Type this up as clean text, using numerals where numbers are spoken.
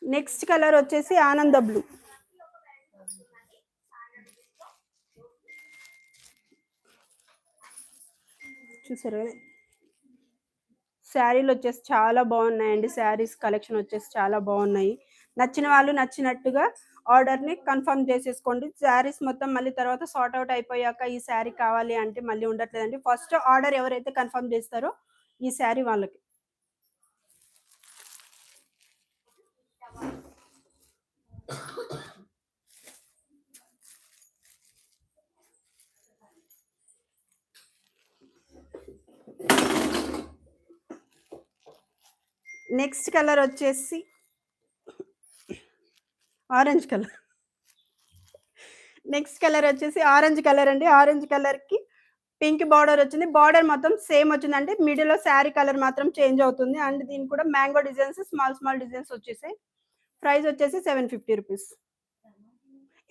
Next colour వచ్చేసి ఆనంద blue. చూసారా శారీలు వచ్చేసి చాలా బాగున్నాయండి. శారీస్ కలెక్షన్ వచ్చేసి చాలా బాగున్నాయి. నచ్చిన వాళ్ళు నచ్చినట్టుగా ఆర్డర్ని కన్ఫర్మ్ చేసేసుకోండి. శారీస్ మొత్తం మళ్ళీ తర్వాత సార్ట్ అవుట్ అయిపోయాక ఈ శారీ కావాలి అంటే మళ్ళీ ఉండట్లేదండి. ఫస్ట్ ఆర్డర్ ఎవరైతే కన్ఫర్మ్ చేస్తారో ఈ శారీ వాళ్ళకి. నెక్స్ట్ కలర్ వచ్చేసి ఆరెంజ్ కలర్. నెక్స్ట్ కలర్ వచ్చేసి ఆరెంజ్ కలర్ అండి. ఆరెంజ్ కలర్కి పింక్ బార్డర్ వచ్చింది. బార్డర్ మొత్తం సేమ్ వచ్చిందంటే మిడిల్లో శారీ కలర్ మాత్రం చేంజ్ అవుతుంది. అండ్ దీనికి కూడా mango designs small small designs వచ్చేసాయి. ప్రైస్ వచ్చేసి 750 రూపీస్.